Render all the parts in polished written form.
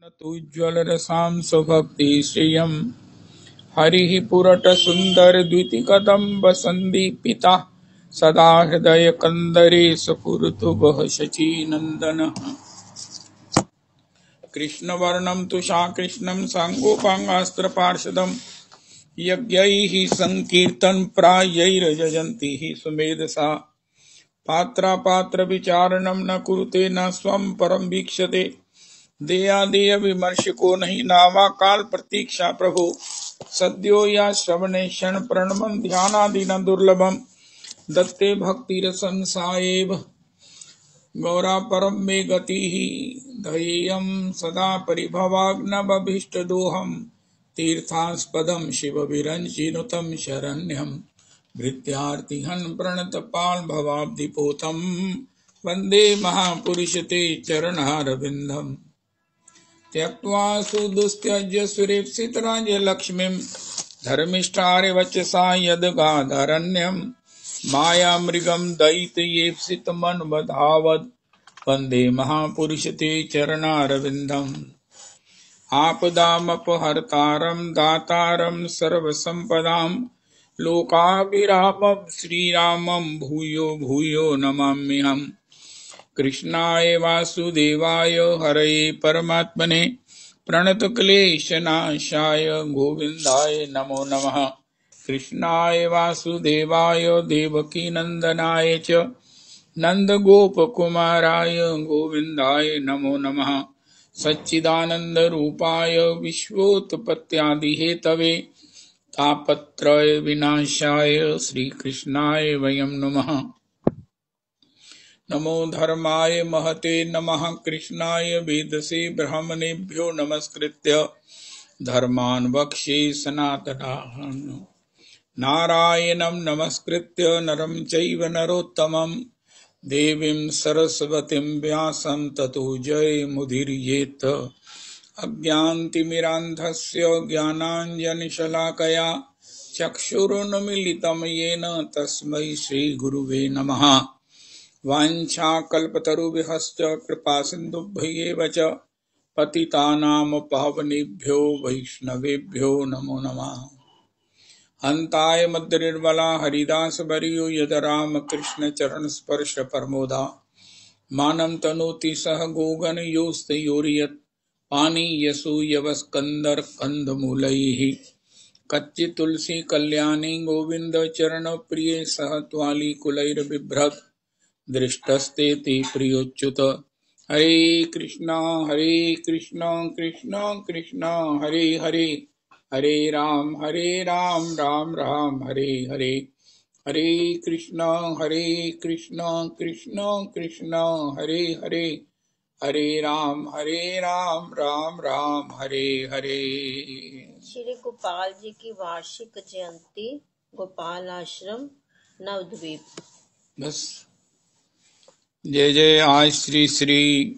न तुज्ज्वलरसां स्वभक्तिश्रियं हरिः पुरटसुन्दरद्युतिकदम्ब सन्दीपिता सदा हृदयकन्दरे स्फुरतु वः शचीनन्दनः। कृष्णवर्णं तुषाकृष्णं साङ्गोपाङ्गास्त्रपार्षदं यज्ञैः सङ्कीर्तनप्रायैर्यजन्ति हि सुमेधसा। पात्रापात्रविचारणं न कुरुते न स्वं परं वीक्षते देयादेय विमर्शको नहीं नावा काल प्रतीक्षा प्रभु सद्यो या श्रवणे क्षण प्रणमं ध्यानादिना दुर्लभम दत्ते भक्तिरसंसाएव गौरा परम मे गतिः धैर्यं सदा परिभवाग्नभीष्टदोहं तीर्थास्पदं शिवविरञ्चिनुतं शरण्यं भृत्यार्तिहन् प्रणतपाल भवाब्धिपोतं वन्दे महापुरुष ते चरणारविन्दम्। त्यक्त्वा सुदुस्त्यज्य सुरेप्सितराज्यलक्ष्मीं धर्मिष्ठारिवचसा यद्गाधरण्यं मायामृगं दयितयेप्सितमन्वधावद् वन्दे महापुरुष ते चरणारविन्दम्। आपदामपहर्तारं दातारं सर्वसम्पदां लोकाभिरामं श्रीरामं भूयो भूयो नमाम्यहम्। कृष्णाय वासुदेवाय हरये परमात्मने प्रणतक्लेशनाशाय गोविन्दाय नमो नमः। कृष्णाय वासुदेवाय देवकीनन्दनाय च नन्दगोपकुमाराय गोविन्दाय नमो नमः। सच्चिदानन्दरूपाय विश्वोत्पत्त्यादिहेतवे तापत्रय विनाशाय श्रीकृष्णाय वयं नमः। नमो धर्माय महते नमः। कृष्णाय वेदसे ब्राह्मणेभ्यो नमस्कृत्य धर्मान् वक्ष्ये सनातनाः। नारायणं नमस्कृत्य नरं चैव नरोत्तमं देवीं सरस्वतीं व्यासं ततो जयमुदीरयेत्। अज्ञानतिमिरान्धस्य ज्ञानाञ्जनशलाकया चक्षुरुन्मीलितं येन तस्मै श्रीगुरुवे नमः। वाञ्छाकल्पतरुभ्यश्च कृपासिन्धुभ्यैव च पतितानां पावनेभ्यो वैष्णवेभ्यो नमो नमः। हन्ताय मद्निर्मला हरिदासवर्यो यद रामकृष्णचरणस्पर्श परमोदा मानं तनोति सह गोगणयोस्तयोर्यत् पानीयसूयवस्कन्दर्कन्दमूलैः कच्चित् तुलसी कल्याणी गोविन्द चरणप्रिये सह त्वालीकुलैर्बिभ्रत् दृष्टस्ते ते प्रियोच्युत। हरे कृष्णा कृष्णा कृष्णा हरे हरे हरे राम राम राम हरे हरे। हरे कृष्णा कृष्णा कृष्णा हरे हरे हरे राम राम राम हरे हरे। श्री गोपाल जी की वार्षिक जयंती गोपाल आश्रम नवद्वीप। बस जय जय। आज श्री श्री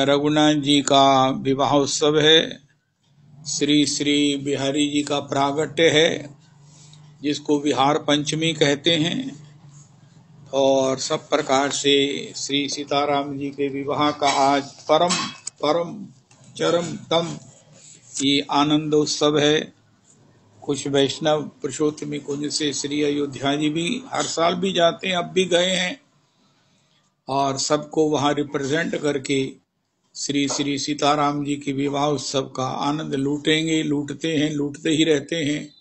रघुनाथ जी का विवाह उत्सव है। श्री श्री बिहारी जी का प्रागट्य है जिसको विहार पंचमी कहते हैं। और सब प्रकार से श्री सीताराम जी के विवाह का आज परम परम चरम तम ये आनंद उत्सव है। कुछ वैष्णव पुरुषोत्तमी कुंज से श्री अयोध्या जी भी हर साल भी जाते हैं, अब भी गए हैं और सबको वहां रिप्रेजेंट करके श्री श्री सीताराम जी के विवाह उत्सव का आनंद लूटेंगे, लूटते हैं, लूटते ही रहते हैं।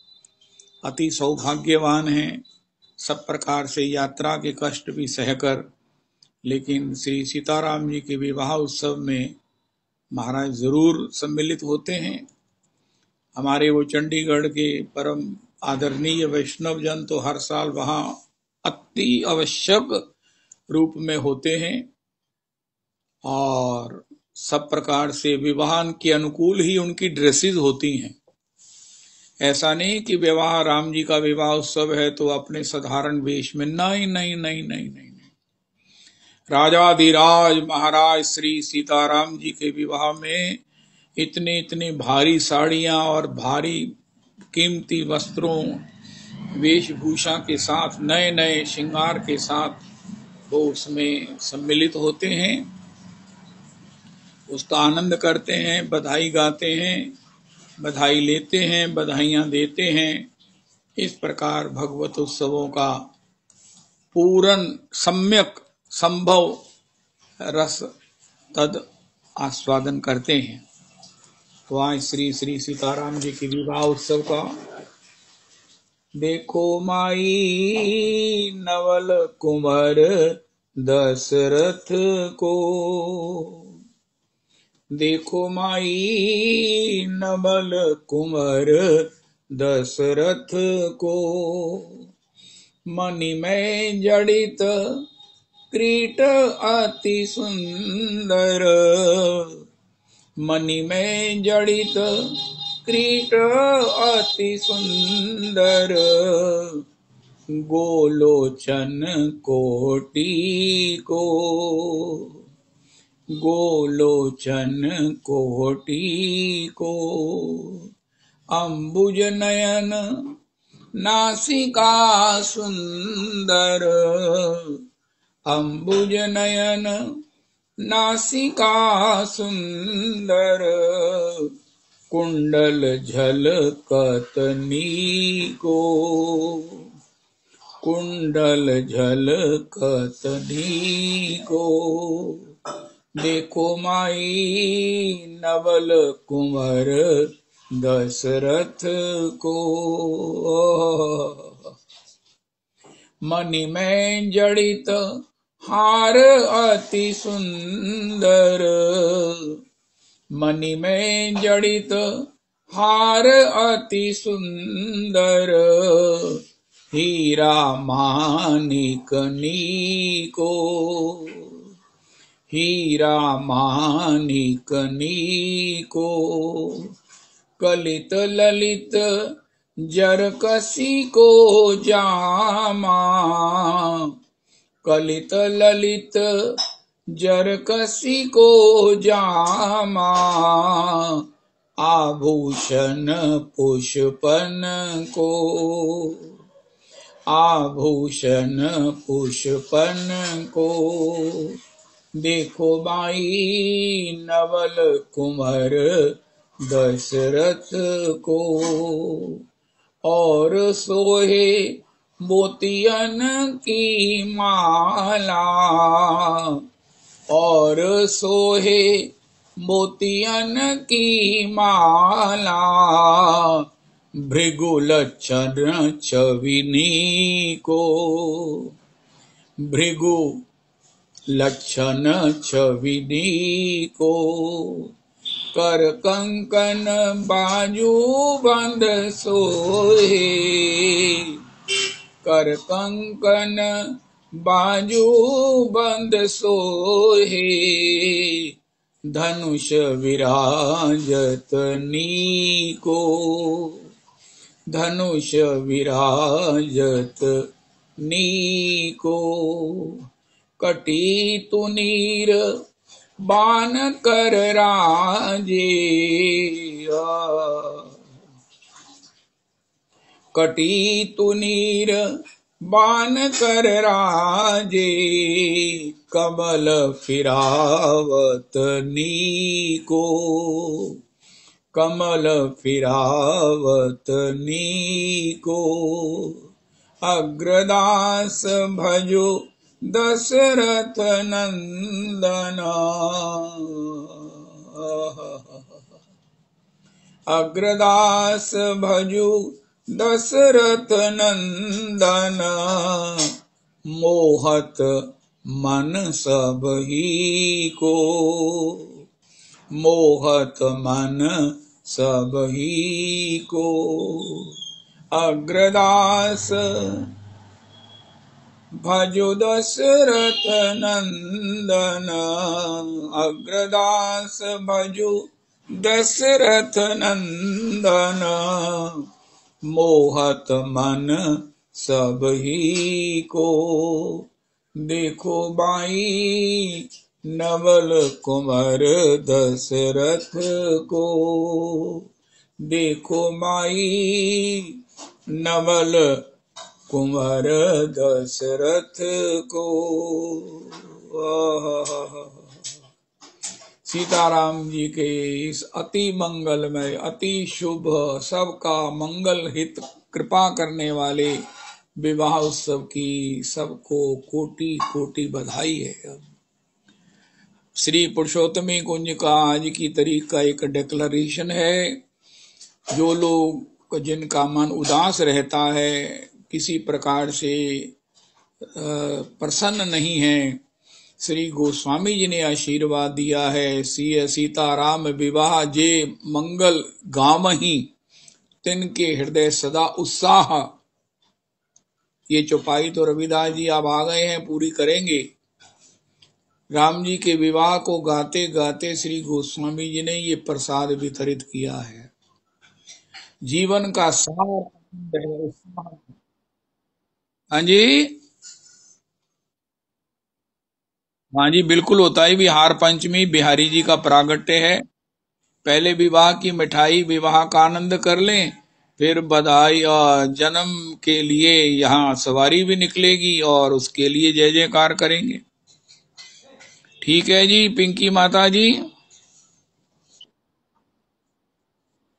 अति सौभाग्यवान हैं, सब प्रकार से यात्रा के कष्ट भी सहकर, लेकिन श्री सीताराम जी के विवाह उत्सव में महाराज जरूर सम्मिलित होते हैं। हमारे वो चंडीगढ़ के परम आदरणीय वैष्णव जन तो हर साल वहां अति आवश्यक रूप में होते हैं और सब प्रकार से विवाह के अनुकूल ही उनकी ड्रेसेस होती हैं। ऐसा नहीं कि विवाह राम जी का विवाह उत्सव है तो अपने साधारण वेश में, नहीं नहीं नहीं नहीं नहीं, नहीं। राजाधिराज महाराज श्री सीताराम जी के विवाह में इतने इतने भारी साड़ियां और भारी कीमती वस्त्रों वेशभूषा के साथ, नए नए श्रृंगार के साथ वो उसमें सम्मिलित होते हैं। उसका आनंद करते हैं, बधाई गाते हैं, बधाई लेते हैं, बधाइयां देते हैं। इस प्रकार भगवत उत्सवों का पूर्ण सम्यक संभव रस तद आस्वादन करते हैं। तो आज श्री श्री सीताराम जी की विवाह उत्सव का देखो माई नवल कुंवर दशरथ को, देखो माई नवल कुंवर दशरथ को, मणि में जड़ित क्रीट अति सुंदर, मणि में जड़ित क्रीट अति सुंदर, गोलोचन कोटि को, गोलोचन कोटि को, अंबुज नयन नासिका सुंदर, अंबुज नयन नासिका सुंदर, कुंडल झलकत नीको, कुंडल झलकत नीको, देखो माई नवल कुंवर दशरथ को, मणि में जड़ित हार अति सुंदर, मणि में जड़ित हार अति सुंदर, हीरा मानिक नीको, हीरा मानिक नीको, कलित ललित जरकसी को जामा, कलित ललित जरकसी को जामा, आभूषण पुष्पन को, आभूषण पुष्पन को, देखो माई नवल कुंवर दशरथ को, और सोहे मोतियन की माला, और सोहे मोतियन की माला, भृगु लक्षण छविनी को, भृगु लक्षण छविनी को, कर कंकन बाजू बंद सोहे, कर कंकन बाजू बंद सोहे, धनुष विराजत नीको, धनुष विराजत नीको, कटी तुनीर बान कर राजे, कटी तुनीर बान कर राजे, कमल फिरावत नीको, कमल फिरावत नीको, अग्रदास भजो दशरथ नंदना, अग्रदास भजो दशरथ नंदन, मोहत मन सब ही को, मोहत मन सब ही को, अग्रदास भजो दशरथ नंदन, अग्रदास भजो दशरथ नंदन, मोहत मन सब ही को, देखो बाई नवल कुंवर दशरथ को, देखो माई नवल कुंवर दशरथ को। सीताराम जी के इस अति मंगलमय, अति शुभ, सबका मंगल हित कृपा करने वाले विवाह उत्सव की सबको कोटि कोटि बधाई है। श्री पुरुषोत्तमी कुंज का आज की तारीख का एक डिक्लेरेशन है। जो लोग जिनका मन उदास रहता है, किसी प्रकार से प्रसन्न नहीं है, श्री गोस्वामी जी ने आशीर्वाद दिया है। सीताराम विवाह जे मंगल गामहि, तिनके हृदय सदा उत्साह। ये चौपाई तो रविदास जी अब आ गए हैं, पूरी करेंगे। राम जी के विवाह को गाते गाते श्री गोस्वामी जी ने ये प्रसाद वितरित किया है। जीवन का सार है। हाँ जी, हाँ जी, बिल्कुल होता है। बिहार पंचमी बिहारी जी का प्रागट्य है। पहले विवाह की मिठाई, विवाह का आनंद कर लें, फिर बधाई और जन्म के लिए यहाँ सवारी भी निकलेगी और उसके लिए जय जयकार करेंगे। ठीक है जी पिंकी माता जी।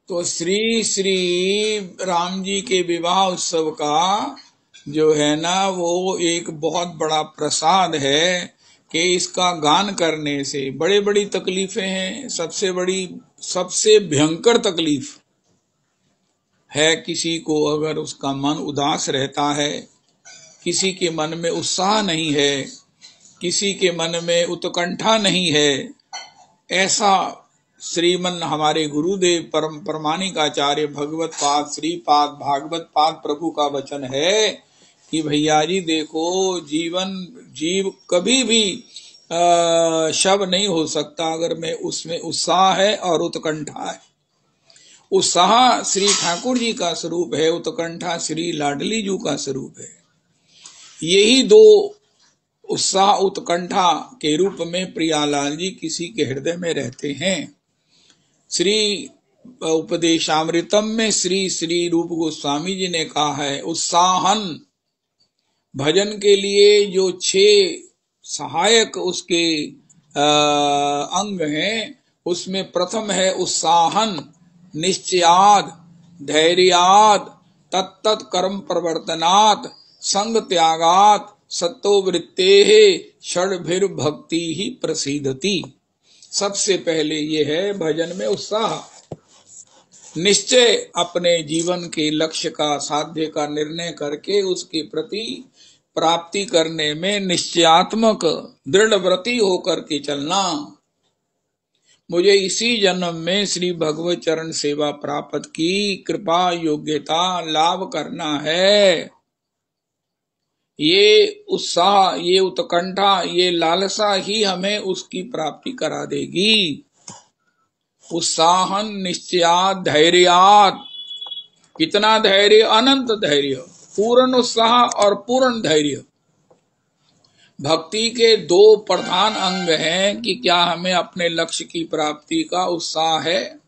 तो श्री श्री राम जी के विवाह उत्सव का जो है ना, वो एक बहुत बड़ा प्रसाद है कि इसका गान करने से बड़ी बड़ी तकलीफें हैं। सबसे भयंकर तकलीफ है किसी को अगर उसका मन उदास रहता है, किसी के मन में उत्साह नहीं है, किसी के मन में उत्कंठा नहीं है। ऐसा श्रीमन हमारे गुरुदेव परम प्रमाणिक आचार्य भगवत पाद श्रीपाद भागवत पाद प्रभु का वचन है कि भैया जी देखो, जीव कभी भी शव नहीं हो सकता अगर में उसमें उत्साह है और उत्कंठा है। उत्साह श्री ठाकुर जी का स्वरूप है, उत्कंठा श्री लाडली जी का स्वरूप है। यही दो उत्साह उत्कंठा के रूप में प्रियालाल जी किसी के हृदय में रहते हैं। श्री उपदेशामृतम में श्री श्री रूप गोस्वामी जी ने कहा है, उत्साहन भजन के लिए जो 6 सहायक उसके अंग हैं, उसमें प्रथम है उत्साहन, निश्चयाद, धैर्याद, तत्त कर्म प्रवर्तनात्, संग त्यागात्, सत्ववृत्ते षड्भिर भक्ति ही प्रसिद्धति। सबसे पहले ये है भजन में उत्साह। निश्चय अपने जीवन के लक्ष्य का, साध्य का निर्णय करके उसके प्रति प्राप्ति करने में निश्चयात्मक दृढ़ व्रती होकर के चलना। मुझे इसी जन्म में श्री भगवत चरण सेवा प्राप्त की कृपा योग्यता लाभ करना है। ये उत्साह, ये उत्कंठा, ये लालसा ही हमें उसकी प्राप्ति करा देगी। उत्साहन निश्चयात धैर्यात। कितना धैर्य? अनंत धैर्य, पूर्ण उत्साह और पूर्ण धैर्य। भक्ति के 2 प्रधान अंग हैं कि क्या हमें अपने लक्ष्य की प्राप्ति का उत्साह है।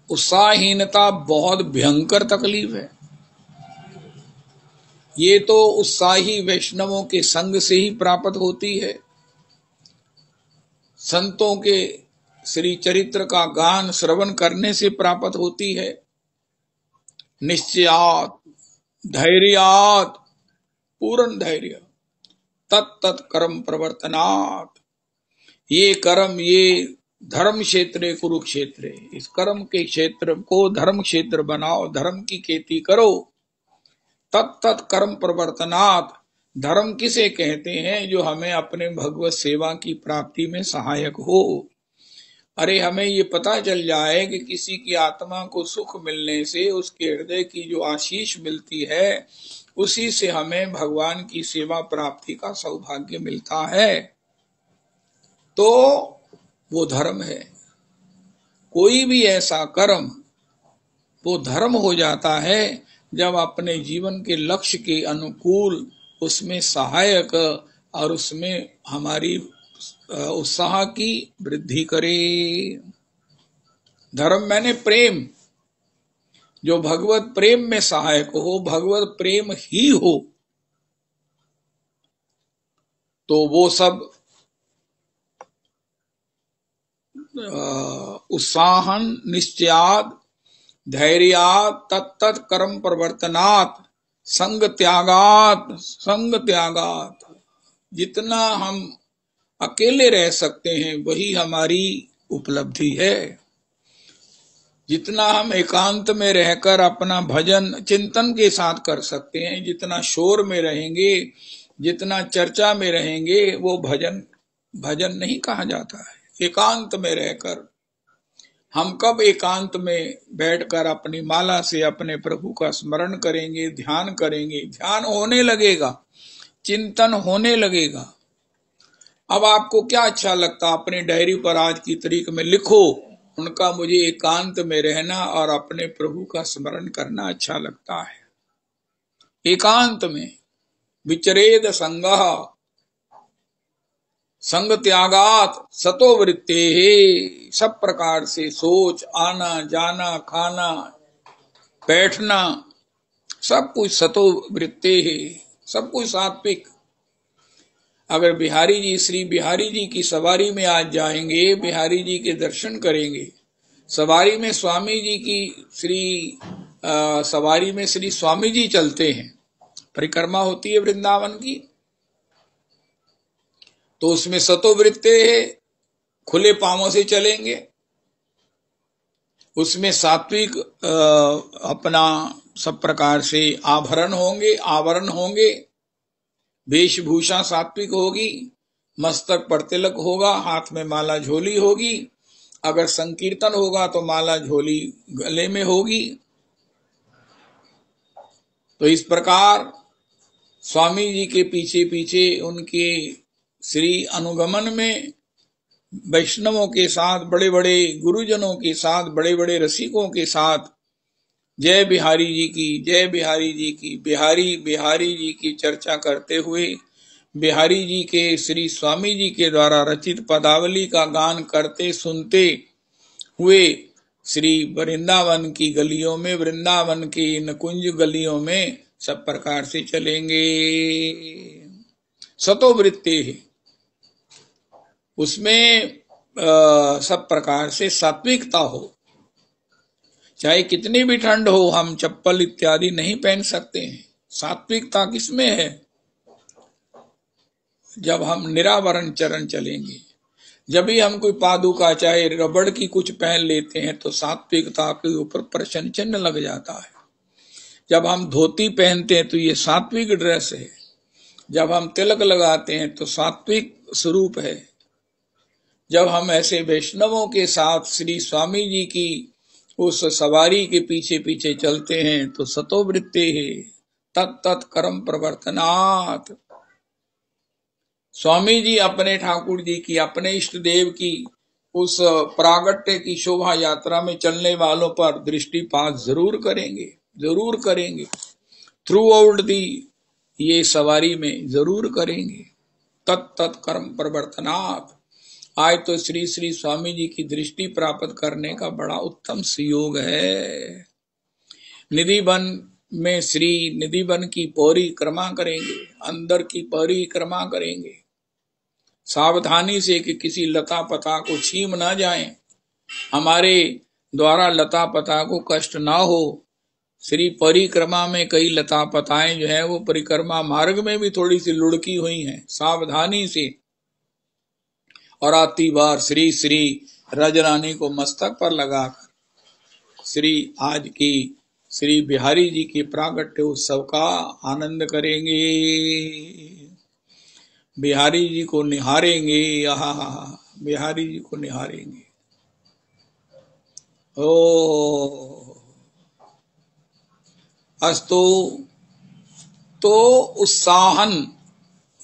उत्साहहीनता बहुत भयंकर तकलीफ है। ये तो उत्साही वैष्णवों के संग से ही प्राप्त होती है। संतों के श्री चरित्र का गान श्रवण करने से प्राप्त होती है। निश्चयात धैर्यात, पूर्ण धैर्य, तत्त कर्म प्रवर्तनात्। ये कर्म, ये धर्म क्षेत्र कुरुक्षेत्र, इस कर्म के क्षेत्र को धर्म क्षेत्र बनाओ, धर्म की खेती करो। तत्त कर्म प्रवर्तनात्। धर्म किसे कहते हैं? जो हमें अपने भगवत सेवा की प्राप्ति में सहायक हो। अरे हमें ये पता चल जाए कि किसी की आत्मा को सुख मिलने से उसके हृदय की जो आशीष मिलती है, उसी से हमें भगवान की सेवा प्राप्ति का सौभाग्य मिलता है, तो वो धर्म है। कोई भी ऐसा कर्म वो धर्म हो जाता है जब अपने जीवन के लक्ष्य के अनुकूल, उसमें सहायक और उसमें हमारी उत्साह की वृद्धि करे। धर्म मैंने प्रेम, जो भगवत प्रेम में सहायक हो, भगवत प्रेम ही हो, तो वो सब उत्साहन निश्चयात धैर्यात तत्त कर्म प्रवर्तनात् संग त्यागात। जितना हम अकेले रह सकते हैं वही हमारी उपलब्धि है। जितना हम एकांत में रहकर अपना भजन चिंतन के साथ कर सकते हैं, जितना शोर में रहेंगे, जितना चर्चा में रहेंगे, वो भजन नहीं कहा जाता है। एकांत में रहकर हम कब एकांत में बैठकर अपनी माला से अपने प्रभु का स्मरण करेंगे, ध्यान करेंगे, ध्यान होने लगेगा, चिंतन होने लगेगा। अब आपको क्या अच्छा लगता, अपनी डायरी पर आज की तारीख में लिखो, उनका मुझे एकांत में रहना और अपने प्रभु का स्मरण करना अच्छा लगता है। एकांत में विचरेद संगः संग त्यागात सतो वृत्ते है। सब प्रकार से सोच, आना जाना, खाना बैठना, सब कुछ सतो वृत्ते है, सब कुछ सात्विक। अगर बिहारी जी, श्री बिहारी जी की सवारी में आज जाएंगे, बिहारी जी के दर्शन करेंगे, सवारी में स्वामी जी की सवारी में श्री स्वामी जी चलते हैं, परिक्रमा होती है वृंदावन की, तो उसमें सतो वृत्ते है, खुले पांवों से चलेंगे, उसमें सात्विक अपना सब प्रकार से आभरण होंगे, आवरण होंगे, वेशभूषा सात्विक होगी, मस्तक पर तिलक होगा, हाथ में माला झोली होगी, अगर संकीर्तन होगा तो माला झोली गले में होगी। तो इस प्रकार स्वामी जी के पीछे पीछे उनके श्री अनुगमन में वैष्णवों के साथ, बड़े बड़े गुरुजनों के साथ, बड़े बड़े रसिकों के साथ जय बिहारी जी की, जय बिहारी जी की, बिहारी जी की चर्चा करते हुए, बिहारी जी के श्री स्वामी जी के द्वारा रचित पदावली का गान करते सुनते हुए श्री वृंदावन की गलियों में, वृंदावन की नकुंज गलियों में सब प्रकार से चलेंगे। सतो वृत्ति है, उसमें सब प्रकार से सात्विकता हो। चाहे कितनी भी ठंड हो, हम चप्पल इत्यादि नहीं पहन सकते हैं। सात्विकता किसमें है? जब हम निरावरण चरण चलेंगे, जब भी हम कोई पादुका चाहे रबड़ की कुछ पहन लेते हैं तो सात्विकता के ऊपर प्रश्न चिन्ह लग जाता है। जब हम धोती पहनते हैं तो ये सात्विक ड्रेस है। जब हम तिलक लगाते हैं तो सात्विक स्वरूप है। जब हम ऐसे वैष्णवों के साथ श्री स्वामी जी की उस सवारी के पीछे पीछे चलते हैं तो सतो वृत्ति है, तत्त कर्म प्रवर्तनात्। स्वामी जी अपने ठाकुर जी की, अपने इष्ट देव की उस प्रागट्य की शोभा यात्रा में चलने वालों पर दृष्टिपात जरूर करेंगे, जरूर करेंगे, थ्रू आउट दी ये सवारी में जरूर करेंगे। तत्त कर्म प्रवर्तनात्। आज तो श्री श्री स्वामी जी की दृष्टि प्राप्त करने का बड़ा उत्तम सुयोग है। निधिवन में श्री निधिवन की परिक्रमा करेंगे, अंदर की परिक्रमा करेंगे, सावधानी से कि किसी लता पता को छीम ना जाए, हमारे द्वारा लता पता को कष्ट ना हो। श्री परिक्रमा में कई लता पताएं जो है वो परिक्रमा मार्ग में भी थोड़ी सी लुढ़की हुई हैं, सावधानी से। और आती बार श्री श्री रजरानी को मस्तक पर लगाकर श्री आज की श्री बिहारी जी के प्रागट्य उत्सव का आनंद करेंगे, बिहारी जी को निहारेंगे। आहा, बिहारी जी को निहारेंगे। ओ अस्तु। तो उत्साहन,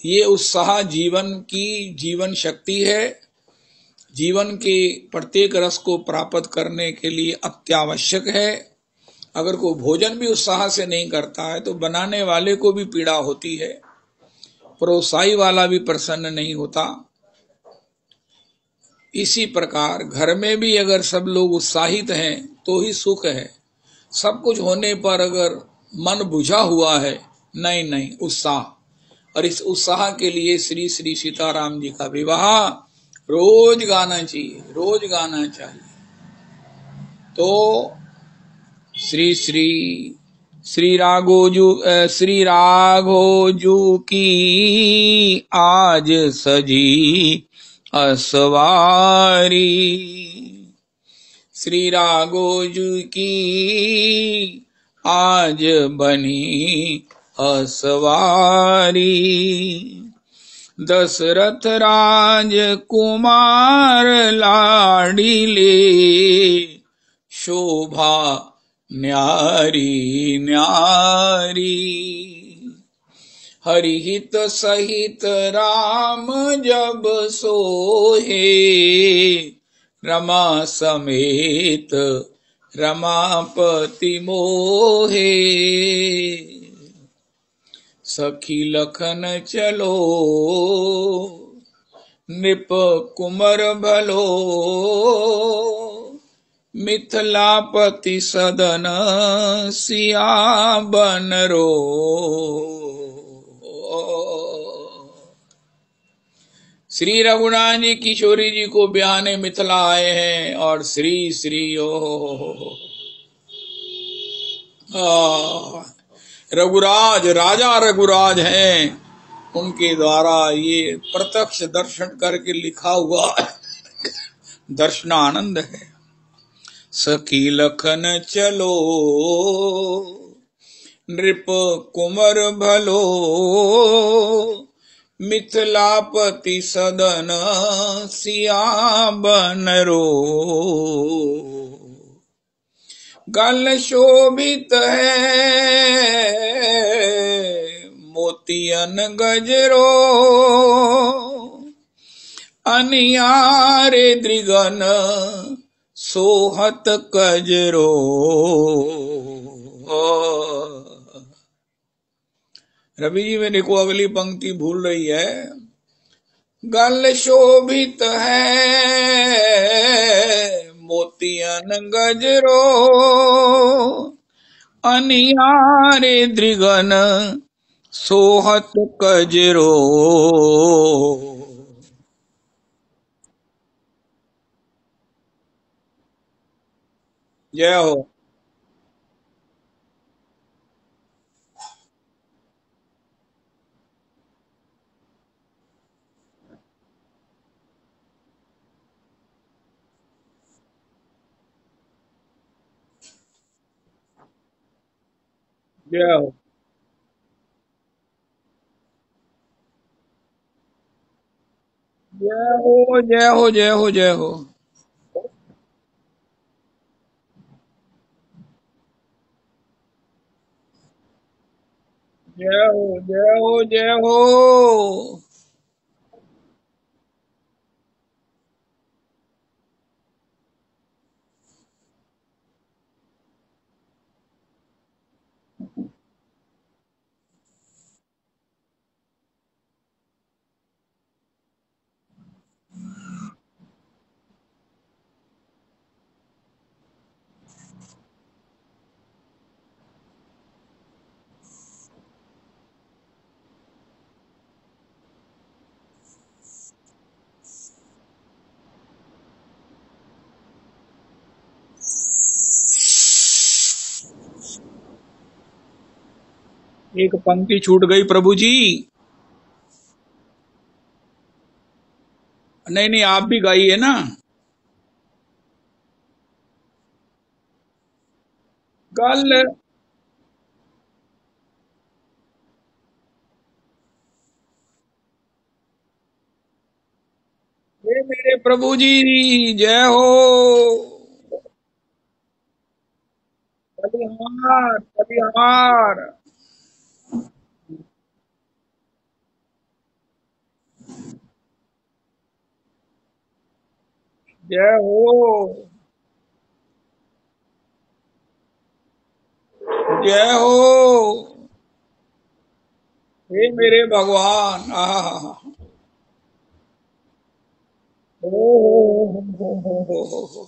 ये उत्साह जीवन की जीवन शक्ति है। जीवन के प्रत्येक रस को प्राप्त करने के लिए अत्यावश्यक है। अगर कोई भोजन भी उत्साह से नहीं करता है तो बनाने वाले को भी पीड़ा होती है, परोसाई वाला भी प्रसन्न नहीं होता। इसी प्रकार घर में भी अगर सब लोग उत्साहित हैं तो ही सुख है। सब कुछ होने पर अगर मन बुझा हुआ है, नहीं उत्साह। और इस उत्साह के लिए श्री श्री सीताराम जी का विवाह रोज गाना चाहिए, रोज गाना चाहिए। तो श्री श्री श्री राघोजू की आज सजी असवारी, श्री राघोजू की आज बनी असवारी। दशरथ राज कुमार लाडीले, शोभा न्यारी न्यारी। हरिहित सहित राम जब सोहे, रमा समेत रमापति मोहे। सखी लखन चलो, नृप कुमर भलो, मिथिलापति सदन सियाबन रो। श्री रघुनाथ जी किशोरी जी को ब्याहने मिथिला आए हैं, और श्री श्री रघुराज, राजा रघुराज हैं, उनके द्वारा ये प्रत्यक्ष दर्शन करके लिखा हुआ दर्शनानंद है। सखी लखन चलो, नृप कुमर भलो, मिथिलापति सदन सियाबन रो। गल शोभित है मोतियन गजरो, अनियारे दृगन सोहत कजरो। रवि जी मेरे को अगली पंक्ति भूल रही है। गल शोभित है मोतियन गजरो, अनियारे दृगन सोहत कजरो। जय हो, जय हो, जय हो, जय हो, जय हो, जय हो, जय हो, जय हो, जय हो। एक पंक्ति छूट गई प्रभु जी। नहीं नहीं, आप भी गाइए ना। गल, ये मेरे प्रभु जी, जय हो। बलिहार, बलिहार, जय हो, जय हो। हे मेरे भगवान, आहा, ओ हो।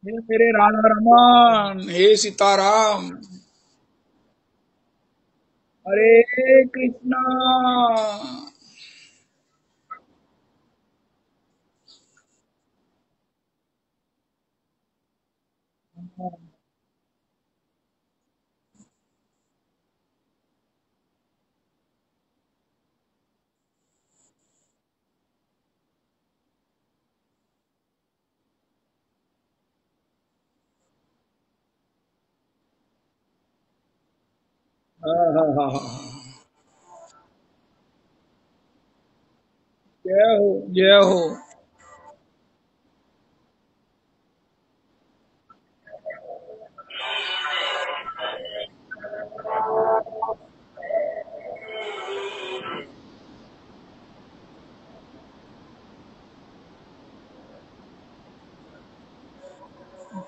हे मेरे राधा रमन, हे सीताराम, हरे कृष्णा। हाँ हाँ हाँ हाँ। जय हो, जय हो।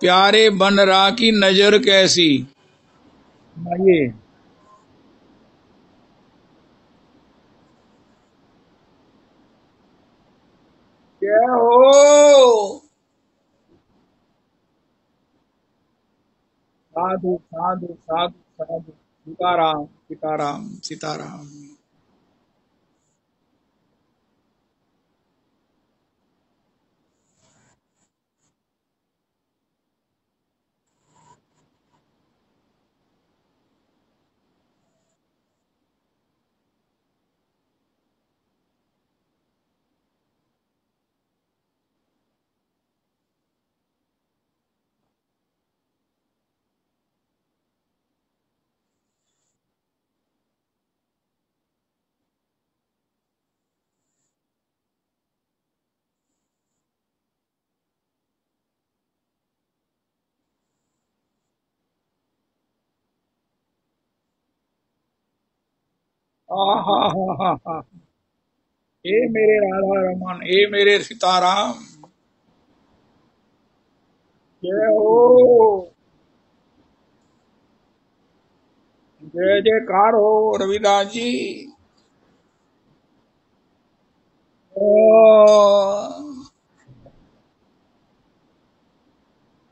प्यारे बन रा की नजर कैसी। ये जय हो। साधु साधु साधु साधु। सीताराम सीताराम सीताराम। आहा हा हा हा। हे मेरे राधा रमन, हे मेरे सीताराम। जय हो, जय जयकार हो रविदास जी। ओ,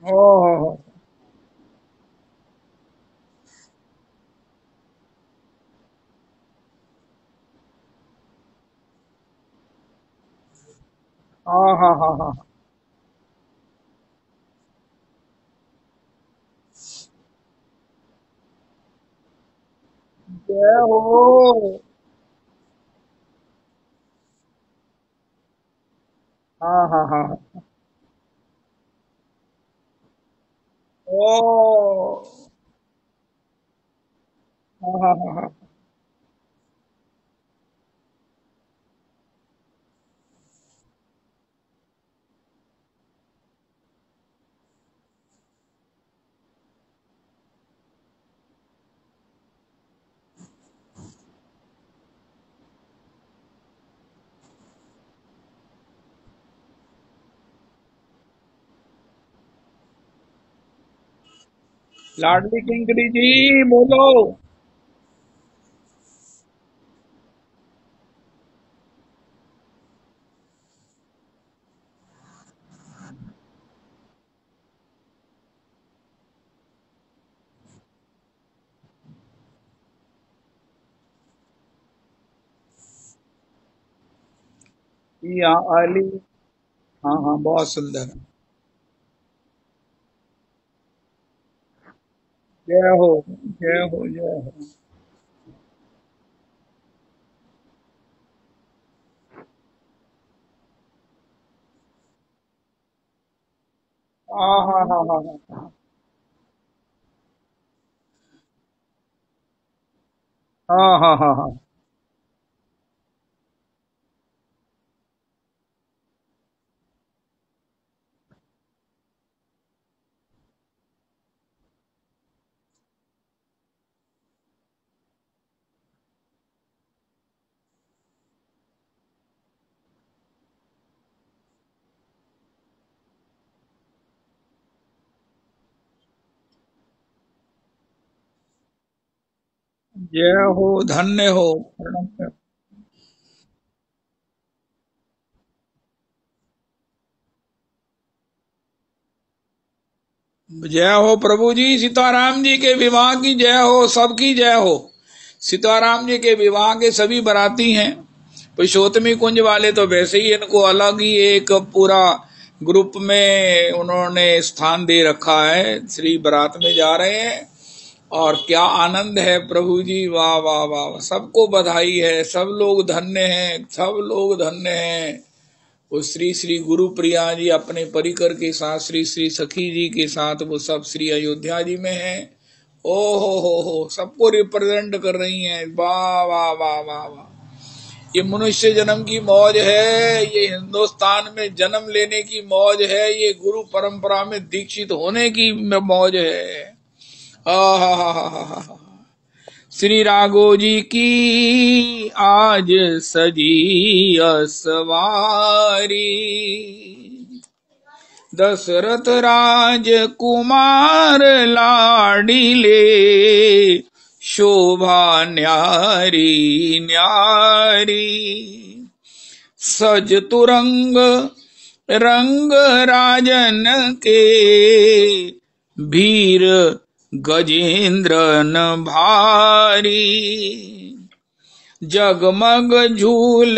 ओ, आहा हा हा। जय हो। हाँ हाँ हाँ। ओ, हाँ हाँ हाँ हाँ। लाडली किंकरी जी बोलो। या अली। हाँ हाँ, बहुत सुंदर। जय हो, जय हो, जय हो। हाँ हाँ हाँ हाँ हाँ हाँ हाँ हाँ हाँ। जय हो, धन्य हो, प्रणम्य। जय हो प्रभु जी, सीताराम जी के विवाह की जय हो, सबकी जय हो। सीताराम जी के विवाह के सभी बाराती हैं। पुरुषोत्तमी कुंज वाले तो वैसे ही इनको अलग ही एक पूरा ग्रुप में उन्होंने स्थान दे रखा है। श्री बारात में जा रहे हैं और क्या आनंद है प्रभु जी, वाह वाह वाह, सबको बधाई है। सब लोग धन्य हैं, सब लोग धन्य हैं। वो श्री श्री गुरु प्रिया जी अपने परिकर के साथ, श्री श्री सखी जी के साथ, वो सब श्री अयोध्या जी में हैं। ओ हो, सबको रिप्रेजेंट कर रही हैं। वाह वाह वाह वाह वाह। ये मनुष्य जन्म की मौज है, ये हिंदुस्तान में जन्म लेने की मौज है, ये गुरु परंपरा में दीक्षित होने की मौज है। आहा, श्री राघो जी की आज सजी असवारी, दशरथ राज कुमार लाडीले, शोभा न्यारी न्यारी, सज तुरंग रंग राजन के, भीर गजेंद्र न भारी, जगमग झूल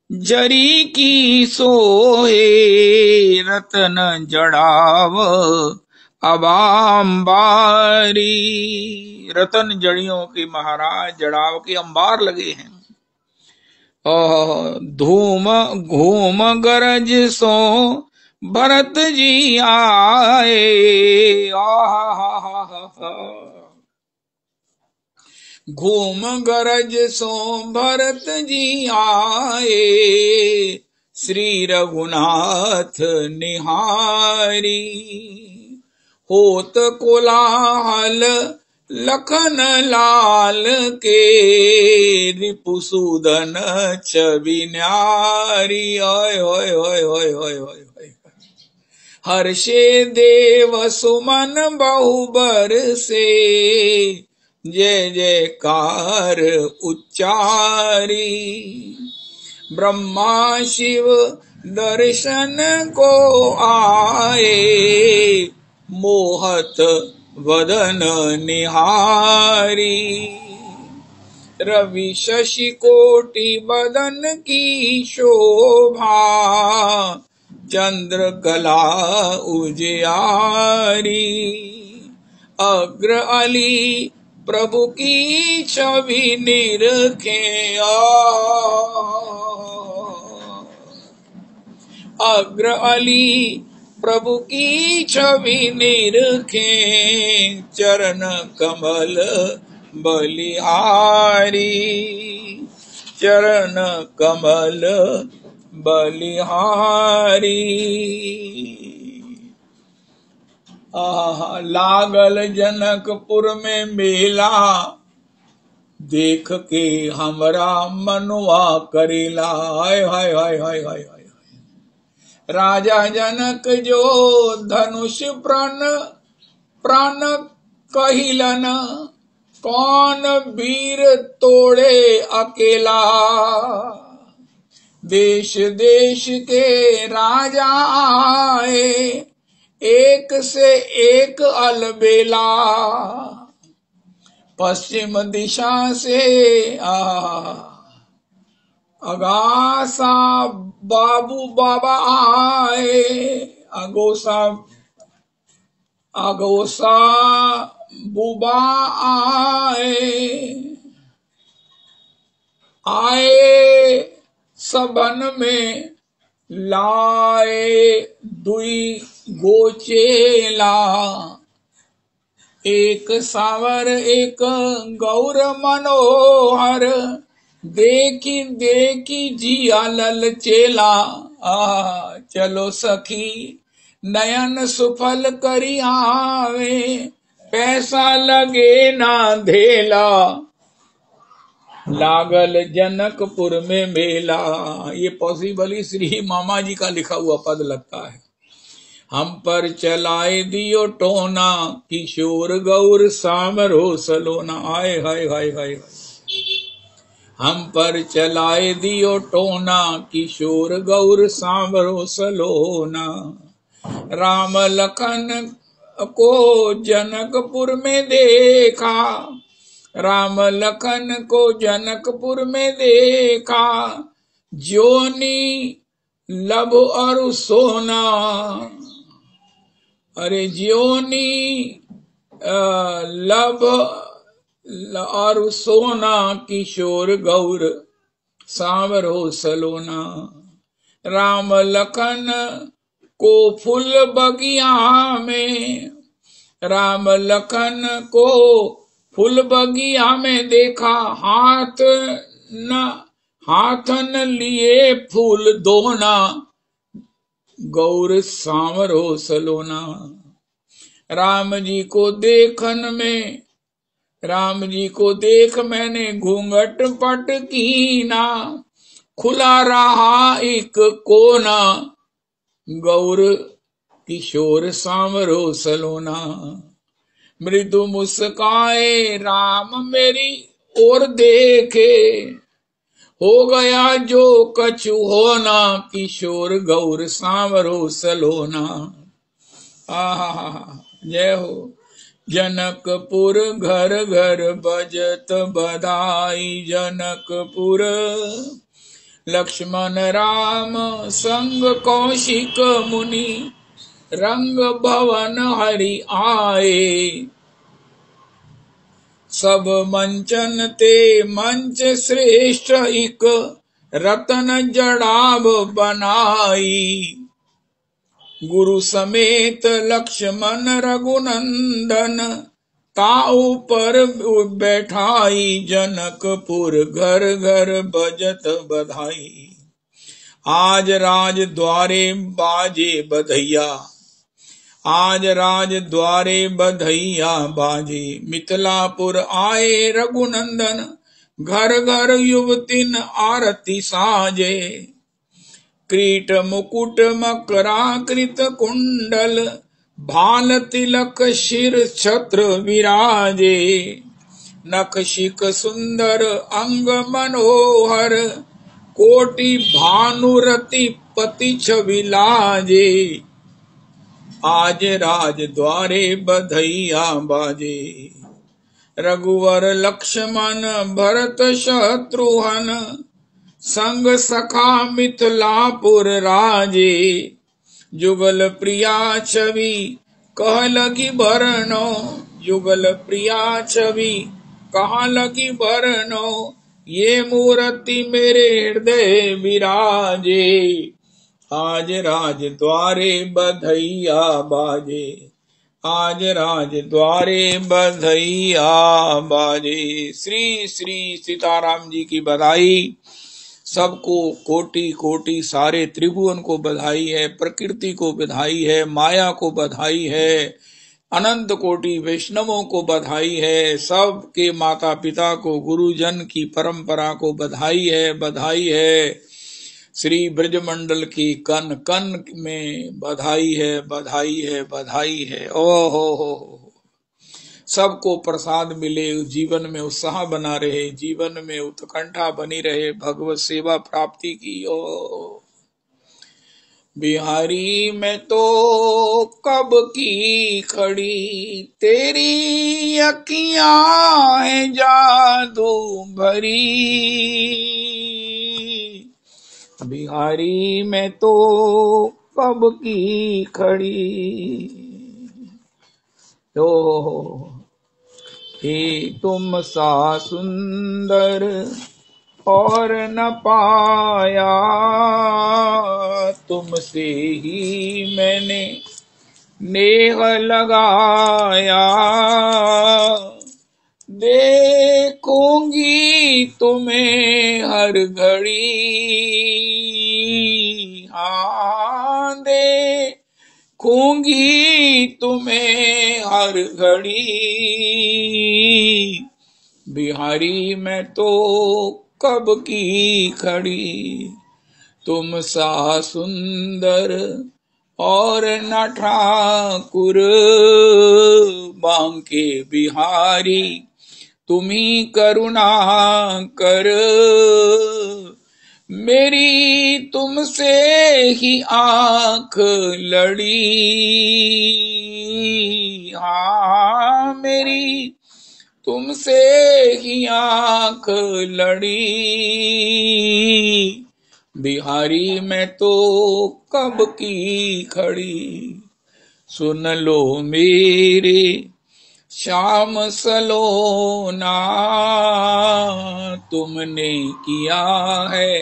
जरी की सोहे, रतन जड़ाव अबाम्बारी। रतन जड़ियों की महाराज जड़ाव के अंबार लगे हैं। धूम घूम गरज सो भरत जी आए, घूम गरज सो भरत जी आए, श्री रघुनाथ निहारी, होत कोलाहल लखन लाल के, रिपुसूदन छवि न्यारी। ओय ओय ओय ओय ओय ओय, हर्षे देव सुमन बहुबर से, जय जयकार उच्चारी, ब्रह्मा शिव दर्शन को आए, मोहत वदन निहारी, रवि शशि कोटि बदन की शोभा, चंद्र कला उजियारी, अग्र अली प्रभु की छवि निरखे, अग्र अली प्रभु की छवि निरखे, चरण कमल बलिहारी, चरण कमल बलिहारी। लागल जनकपुर में मेला, देख के हमरा मनुआ करेला। हाय हाय हाय हाय हाय हाय। राजा जनक जो धनुष प्राण कहिलन, कौन वीर तोड़े अकेला, देश देश के राजा आए, एक से एक अलबेला, पश्चिम दिशा से अगासा बाबू बाबा आए, अगोसा बुबा आए सबन में लाए दुई गोचेला, एक सावर एक गौर मनोहर, देखी देखी जिया ललचेला। चलो सखी नयन सुफल करी आवे, पैसा लगे ना धेला, लागल जनकपुर में मेला। ये पॉसिबली श्री मामा जी का लिखा हुआ पद लगता है। हम पर चलाए दियो टोना, किशोर गौर सामरो सलोना। आए हाय हाय हाय। हम पर चलाए दियो टोना, किशोर गौर सांवरो सलोना। राम लखन को जनकपुर में देखा, राम लखन को जनकपुर में देखा, ज्योनि लब और सोना। अरे ज्योनि लब और सोना, किशोर गौर सांवरो सलोना। राम लखन को फूल बगिया में, राम लखन को फूल बगिया में देखा, हाथन लिए फूल दोना, गौर सांवरो सलोना। राम जी को देखन में, राम जी को देख मैंने घूंघट पट कीना, खुला रहा एक कोना, गौर किशोर सांवरो सलोना। मृदु मुस्काए राम मेरी ओर देखे, हो गया जो कछु होना, किशोर गौर सांवरो सलोना। आहा, जय हो। जनकपुर घर घर बजत बधाई, जनकपुर लक्ष्मण राम संग कौशिक मुनि, रंग भवन हरि आए। सब मंचन ते मंच श्रेष्ठ, इक रतन जड़ाब बनाई। गुरु समेत लक्ष्मण रघुनंदन, ताऊ पर बैठाई। जनकपुर घर घर बजत बधाई। आज राज द्वारे बाजे बधैया, आज राज द्वारे बधैया बाजे। मिथिलापुर आए रघुनंदन, घर घर युवतिन आरती साजे। क्रीट मुकुट मकराकृत कुंडल, भाल तिलक शिर छत्र विराजे। नखशिख सुंदर अंग मनोहर, कोटि भानुरति पति छवि लाजे। आज राज द्वारे बधैया बाजे। रघुवर लक्ष्मण भरत शत्रुघ्न, संग सखा मिथिलापुर राजे। जुगल प्रिया छवि कह लगी बरनो, जुगल प्रिया छवि कहाँ लगी बरनो। ये मूर्ति मेरे हृदय विराजे। आज राज द्वारे बधैया बाजे, आज राज द्वारे बधैया बाजे। श्री श्री सीताराम जी की बधाई। सबको कोटि कोटि सारे त्रिभुवन को बधाई है, प्रकृति को बधाई है, माया को बधाई है, अनंत कोटि वैष्णवों को बधाई है, सबके माता पिता को, गुरुजन की परंपरा को बधाई है, बधाई है। श्री ब्रजमंडल की कन कन में बधाई है, बधाई है, बधाई है। ओ हो, सबको प्रसाद मिले, जीवन में उत्साह बना रहे, जीवन में उत्कंठा बनी रहे, भगवत सेवा प्राप्ति की। ओ बिहारी मैं तो कब की खड़ी, तेरी अखियां हैं जादू भरी। बिहारी मैं तो कब की खड़ी, तो हे तुम सा सुंदर और न पाया, तुमसे ही मैंने नेह लगाया। देखूंगी तुम्हें हर घड़ी, हाँ देखूंगी तुम्हें हर घड़ी। बिहारी मैं तो कब की खड़ी, तुम सा सुंदर और न ठाकुर। बांके बिहारी तुम्ही करुणा कर, मेरी तुमसे ही आंख लड़ी। हाँ मेरी तुमसे ही आंख लड़ी, बिहारी मैं तो कब की खड़ी। सुन लो मेरे श्याम सलोना, तुमने किया है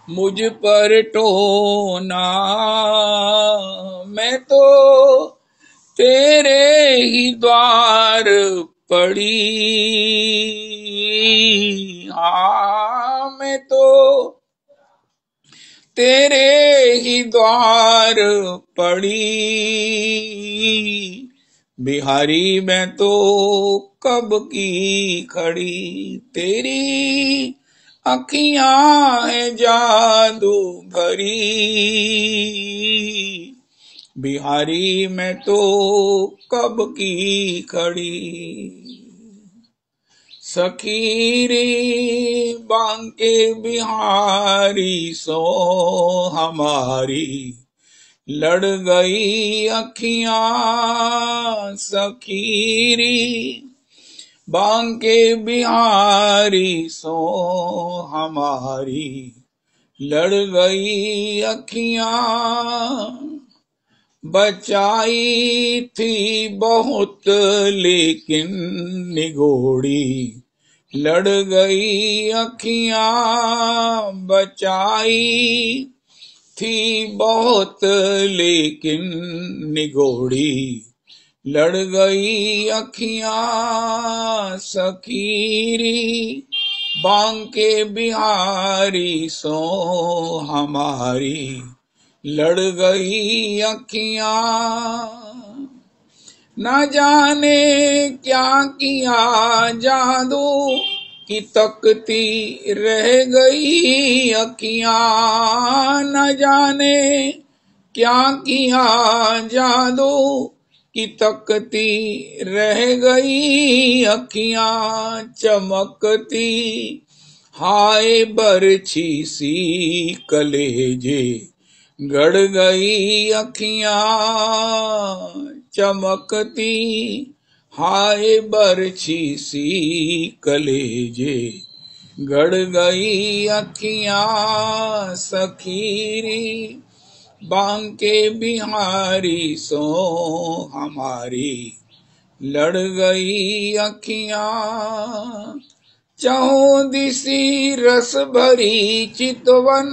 मुझ पर टोना, मैं तो तेरे ही द्वार पड़ी, हाँ मैं तो तेरे ही द्वार पड़ी, बिहारी मैं तो कब की खड़ी। तेरी अखियां हैं जादू भरी, बिहारी मैं तो कब की खड़ी। सखीरी बांके बिहारी सो हमारी लड़ गई अखियां, सखीरी बांके बिहारी सो हमारी लड़ गई अखियां, बचाई थी बहुत लेकिन निगोड़ी लड़ गई अखियां, बचाई थी बहुत लेकिन निगोड़ी लड़ गई अखियां, सखीरी बांके बिहारी सो हमारी लड़ गई अखियां, न जाने क्या किया जादू की तकती रह गई अखियां, न जाने क्या किया जादू की तकती रह गई अखियां, चमकती हाय बरछी सी कलेजे गड़ गई अखियां, चमकती हाय बरछी सी कलेजे गड़ गई अखियां, सखीरी बांके बिहारी सो हमारी लड़ गई अखियां, चहुं दिसी रस भरी चितवन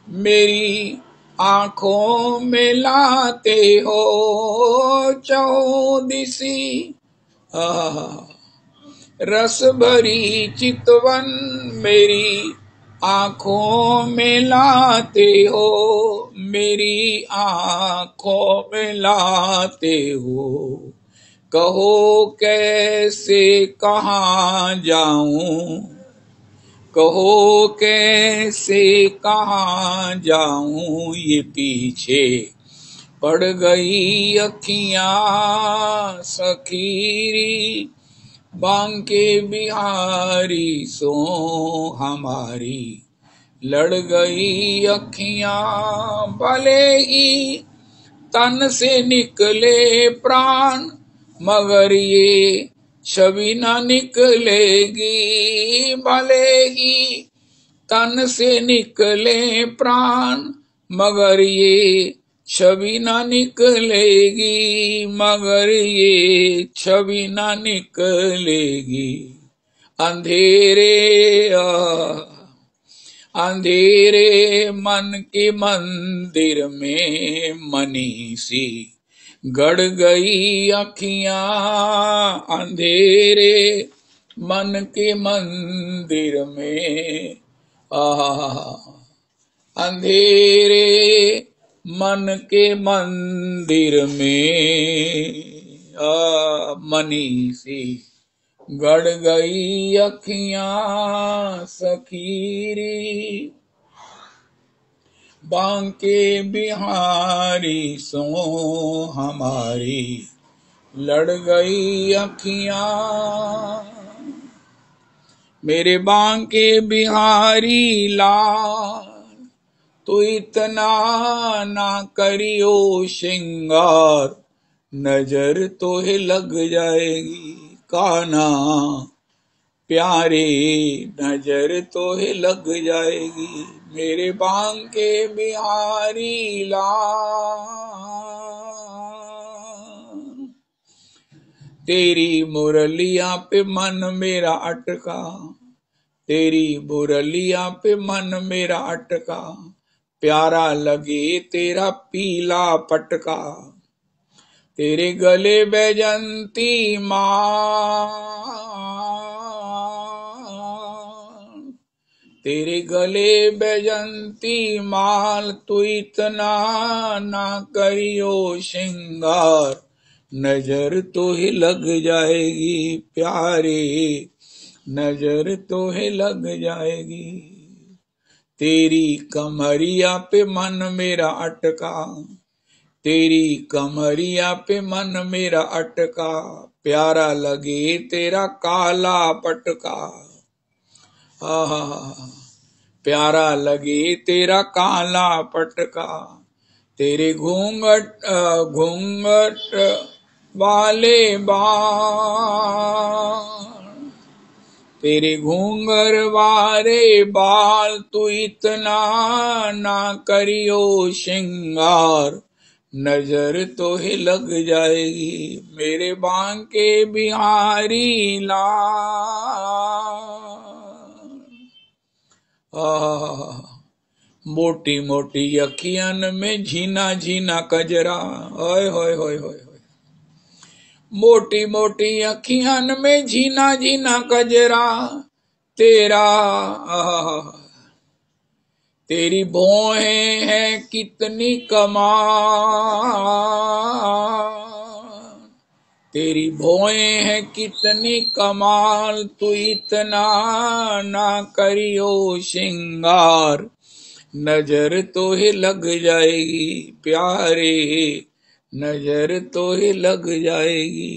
मेरी आंखों में लाते हो, चहुं दिसी रस भरी चितवन मेरी आंखों में लाते हो, मेरी आंखों में लाते हो, कहो कैसे कहाँ जाऊं, कहो कैसे कहाँ जाऊं, ये पीछे पड़ गई अखियां, सखीरी बांके बिहारी सो हमारी लड़ गई अखियां, भले ही तन से निकले प्राण मगर ये छवि न निकलेगी, भले ही तन से निकले प्राण मगर ये छवि न निकलेगी, मगर ये छवि न निकलेगी, अंधेरे अंधेरे मन के मंदिर में मनीषी गड़ गई अखियां, अंधेरे मन के मंदिर में अंधेरे मन के मंदिर में मनीषी गड़ गई अखियां, सखीरी बांके बिहारी सो हमारी लड़ गई अखियां, मेरे बांके बिहारी लाल तो इतना ना करियो श्रृंगार, नजर तोहे लग जाएगी। कान्हा प्यारे नजर तोहे लग जाएगी, मेरे बांके बिहारी लाल। तेरी मुरलिया पे मन मेरा अटका, तेरी मुरलिया पे मन मेरा अटका, प्यारा लगे तेरा पीला पटका। तेरे गले बैजंती माल, तेरे गले बैजंती माल, तू इतना ना करियो श्रृंगार, नजर तोहे लग जाएगी प्यारे, नजर तोहे लग जाएगी। तेरी कमरिया पे मन मेरा अटका, तेरी कमरिया पे मन मेरा अटका, प्यारा लगे तेरा काला पटका। आहा प्यारा लगे तेरा काला पटका। तेरे घूंघट घूंघट वाले बाल, तेरे घूंघर वाले बाल, तू इतना ना करियो श्रृंगार, नजर तोहे लग जाएगी मेरे बांके बिहारी लाल। मोटी मोटी अखियन में झीना झीना कजरा, ओए होए होए होए, मोटी मोटी अखियन में झीना झीना कजरा, तेरा तेरी भौहें हैं कितनी कमाल, तेरी भौहें हैं कितनी कमाल, तू इतना ना करियो श्रृंगार, नजर तोहे लग जाएगी प्यारे, नजर तोहे लग जाएगी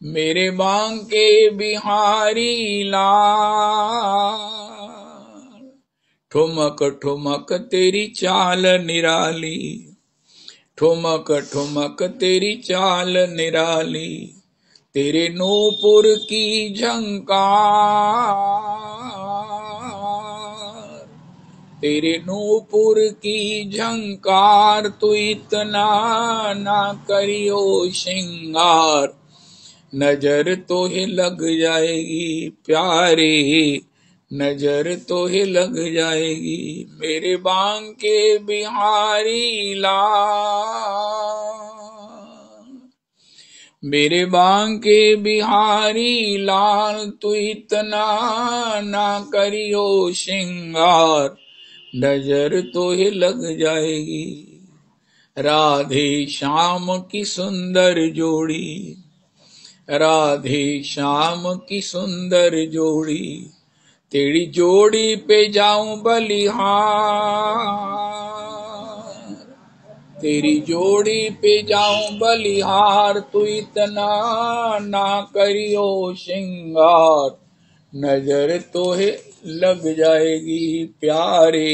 मेरे बांके बिहारी लाल। ठुमक ठुमक तेरी चाल निराली, ठुमक ठुमक तेरी चाल निराली, तेरे नूपुर की झंकार, तेरे नूपुर की झंकार, तू इतना ना करियो श्रृंगार, नजर तोहे लग जाएगी प्यारे, नजर तोहे लग जाएगी मेरे बांके बिहारी लाल, मेरे बांके बिहारी लाल, तू इतना ना करियो श्रृंगार, नजर तोहे लग जाएगी। राधे श्याम की सुंदर जोड़ी, राधे श्याम की सुंदर जोड़ी, तेरी जोड़ी पे जाऊं बलिहार, तेरी जोड़ी पे जाऊं बलिहार, तू इतना ना करियो श्रृंगार, नजर तोहे लग जाएगी प्यारे,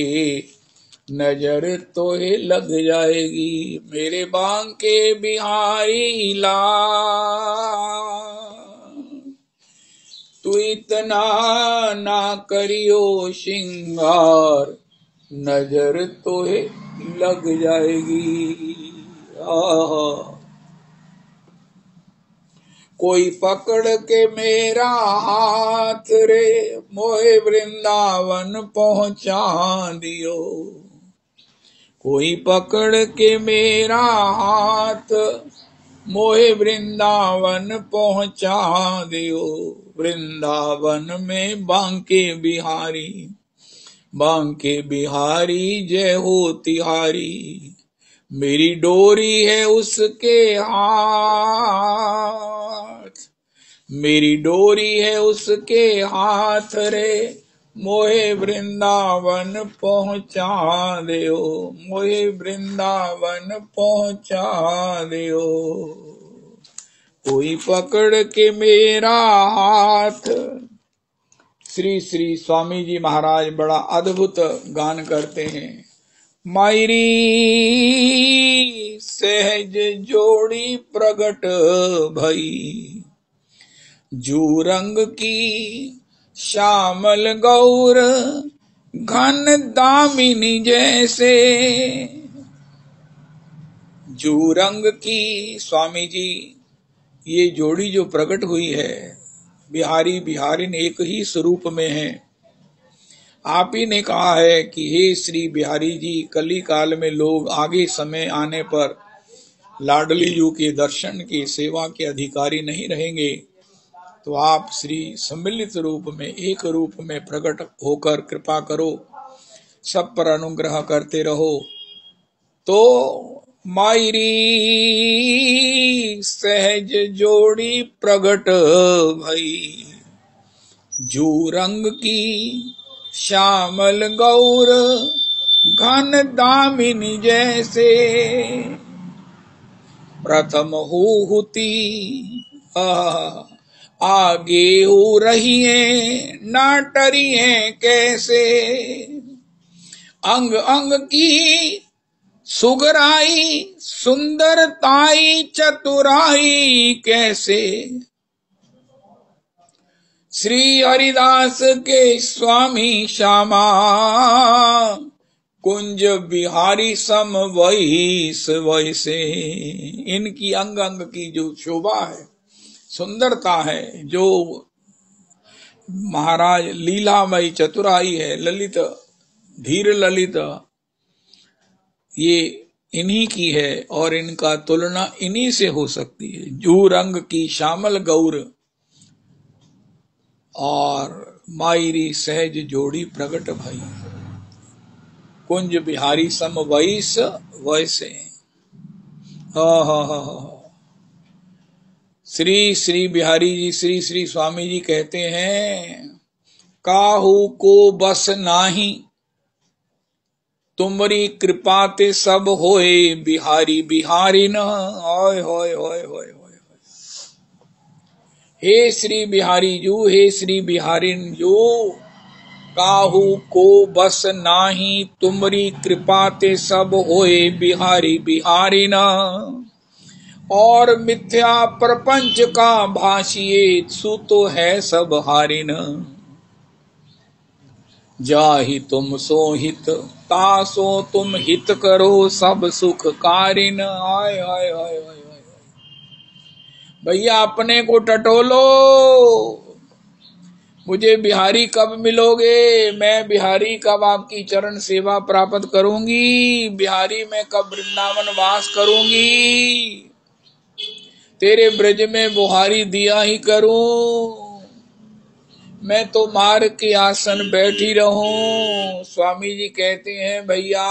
नजर तोहे लग जाएगी मेरे बांके बिहारी लाल। तू इतना ना करियो श्रृंगार, नजर तोहे लग जाएगी। आहा कोई पकड़ के मेरा हाथ रे, मोहे वृंदावन पहुंचा दियो, कोई पकड़ के मेरा हाथ, मोहे वृंदावन पहुंचा दियो। वृंदावन में बांके बिहारी, बांके बिहारी जय हो तिहारी, मेरी डोरी है उसके हाथ, मेरी डोरी है उसके हाथ रे, मोहे वृंदावन पहुंचा दियो, मोहे वृंदावन पहुंचा दियो। कोई पकड़ के मेरा हाथ। श्री श्री स्वामी जी महाराज बड़ा अद्भुत गान करते हैं। मायरी सहज जोड़ी प्रगट भई, जू रंग की श्यामल गौर घन दामिनी जैसे। जू रंग की, स्वामी जी ये जोड़ी जो प्रकट हुई है, बिहारी बिहारिन एक ही स्वरूप में है। आप ही ने कहा है कि हे श्री बिहारी जी, कली काल में लोग आगे समय आने पर लाडली जू के दर्शन की सेवा के अधिकारी नहीं रहेंगे, तो आप श्री सम्मिलित रूप में एक रूप में प्रकट होकर कृपा करो, सब पर अनुग्रह करते रहो। तो मायरी सहज जोड़ी प्रगट भई, जू रंग की श्यामल गौर घन दामिनी जैसे। प्रथम हुती आगे हो रही है, ना टरी है कैसे। अंग अंग की सुगराई सुंदरताई चतुराई कैसे। श्री हरिदास के स्वामी श्यामा, कुंज बिहारी सम वैस वैसे। इनकी अंग अंग की जो शोभा है, सुंदरता है, जो महाराज लीलामयी चतुराई है, ललित धीर ललित, ये इन्हीं की है और इनका तुलना इन्हीं से हो सकती है। जू रंग की श्यामल गौर और मायरी सहज जोड़ी प्रगट भई, कुंज बिहारी सम वैस वैसे। श्री श्री बिहारी जी, श्री श्री स्वामी जी कहते हैं, काहू को बस नाही तुमरी कृपा ते सब होए बिहारी बिहारी न। होय होय होय होय होय। हे श्री बिहारी जू, हे श्री बिहारिन जू, काहू को बस नाही तुमरी कृपा ते सब होए बिहारी बिहारी न। और मिथ्या प्रपंच का भाषिए सु तो है सब हारिन। जाहि तुम सो हित तासो तुम हित करो सब सुख कारिन। आय आय आय आय। भैया अपने को टटोलो, मुझे बिहारी कब मिलोगे, मैं बिहारी कब आपकी चरण सेवा प्राप्त करूंगी, बिहारी मैं कब वृंदावन वास करूंगी, तेरे ब्रज में बुहारी दिया ही करूं, मैं तो मार के आसन बैठी रहूं। स्वामी जी कहते हैं, भैया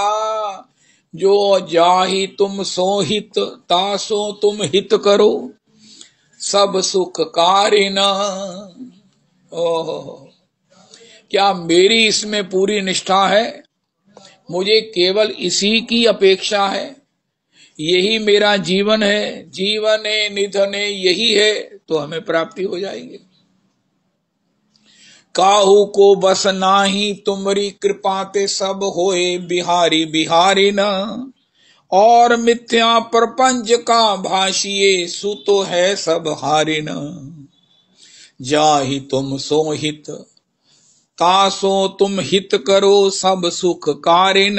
जो जाहि तुम सो हित तासो तुम हित करो सब सुख कारिन। क्या मेरी इसमें पूरी निष्ठा है, मुझे केवल इसी की अपेक्षा है, यही मेरा जीवन है, जीवन निधन यही है, तो हमें प्राप्ति हो जाएगी। काहू को बस नाही तुमरी कृपा ते सब होए बिहारी बिहारी न। और मिथ्या प्रपंच का भाषिए सु तो है सब हारिन। जाहि तुम सो हित तासो तुम हित करो सब सुख कारिन।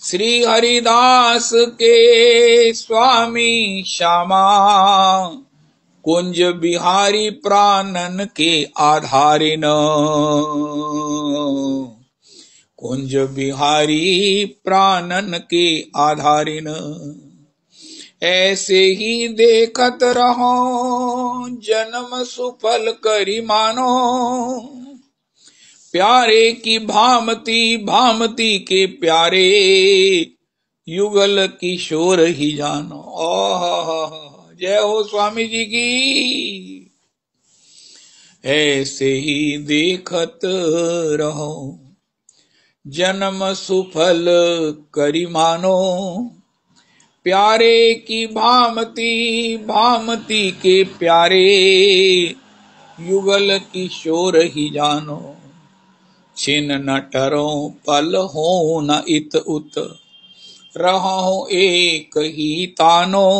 श्री हरिदास के स्वामी श्यामा, कुंज बिहारी प्राणन के आधारिन। कुंज बिहारी प्राणन के आधारिन। ऐसे ही देखत रहो जन्म सुफल करी मानो। प्यारे की भामती भामती के प्यारे युगल किशोर ही जानो। जय हो स्वामी जी की। ऐसे ही देखत रहो जन्म सुफल करी मानो। प्यारे की भामती भामती के प्यारे युगल किशोर ही जानो। छिन न टरो पल हो न इत उत रहूं एक ही तानो।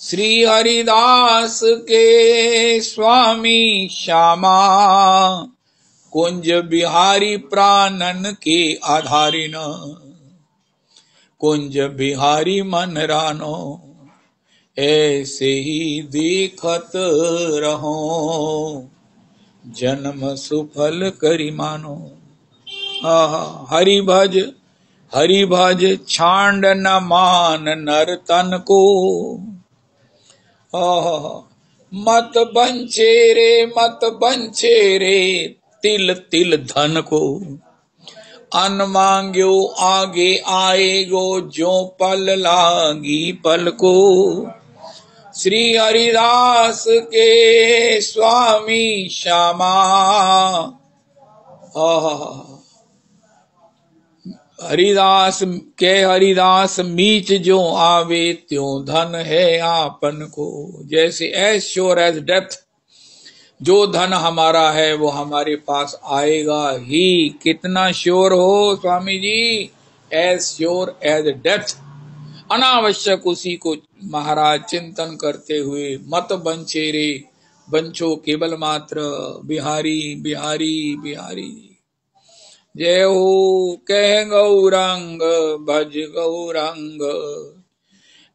श्री हरिदास के स्वामी श्यामा, कुंज बिहारी प्राणन के आधारिन। कुंज बिहारी मन रानो, ऐसे ही देखत रहो। जन्म सुफल करी मानो। हरि भज छांड न मान नर तन को। मत बंचे रे तिल तिल धन को। अन मांग्यो आगे आएगो, जो पल लागी पल को। श्री हरिदास के स्वामी श्यामा, हरिदास मीच जो आवे, त्यों धन है आपन को। जैसे एज श्योर एज डेथ, जो धन हमारा है वो हमारे पास आएगा ही। कितना श्योर हो Swami ji? As sure as death. अनावश्यक उसी को महाराज चिंतन करते हुए मत बंचे रे, बंचो केवल मात्र बिहारी बिहारी बिहारी। जय हो कह गौरांग भज गौरांग,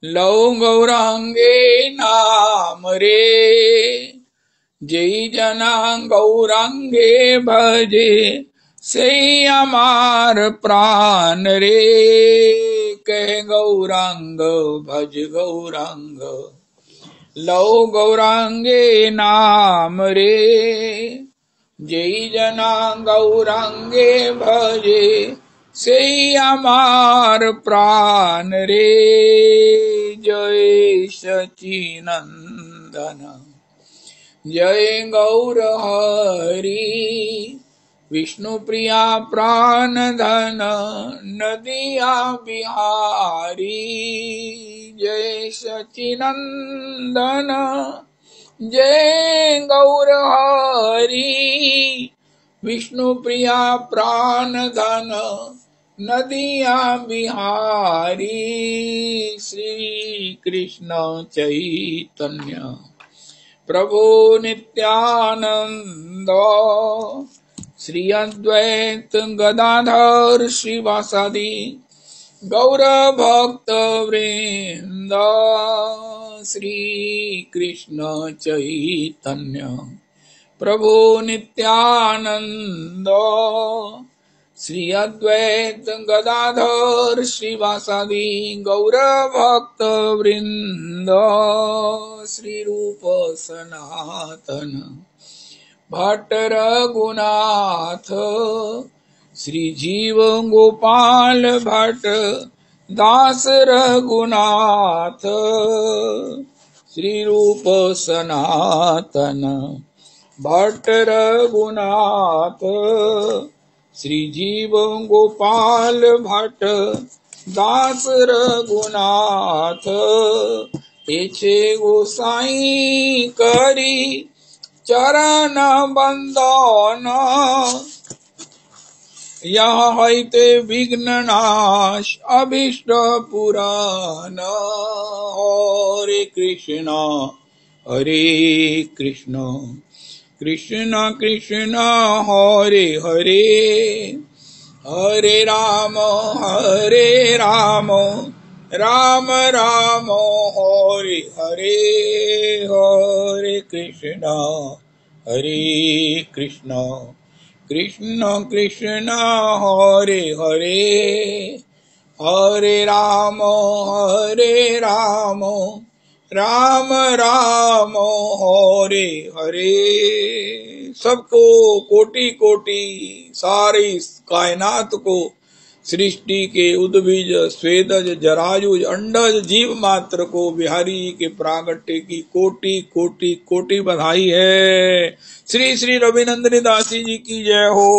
लो गौरांगे नाम रे। जय जना गौरांगे भजे, से अमार प्राण रे। कह गौरांग भज गौरांग, लो गौरांगे नाम रे। जय जना गौरांगे भजे, से अमार प्राण रे। जय सच्चिनंदन, जय गौर हरि। विष्णु प्रिया प्राण धन, नदिया बिहारी। जय सच्चिनंदन, जय गौर हरि। विष्णु प्रिया प्राण धन, नदिया बिहारी। श्री कृष्ण चैतन्य प्रभु नित्यानंद, श्री अद्वैत गदाधर श्रीवासादि गौर भक्त वृंद। श्री कृष्ण चैतन्य प्रभु नित्यानंद, श्री अद्वैत गदाधर श्रीवासादि गौर भक्त वृंद। श्री रूप सनातन भट्ट रघुनाथ, श्री जीव गोपाल भट्ट दास रघुनाथ। श्री रूप सनातन भट्ट रघुनाथ, श्री जीव गोपाल भट्ट दास रघुनाथ। पीछे गोसाई करी चरण बंदन, यहाँ होते विघ्न नाश अभिष्ट पुराण। हरे कृष्ण कृष्ण कृष्ण हरे हरे, हरे राम राम राम हरे हरे। हरे कृष्ण कृष्ण कृष्ण हरे हरे, हरे राम राम राम हरे हरे। सबको कोटि कोटि सारी कायनात को, सृष्टि के उद्भिज स्वेदज जरायुज अंडज जीव मात्र को बिहारी के प्रागट्य की कोटि कोटि कोटि बधाई है। श्री श्री रविनंदनी दासी जी की जय हो।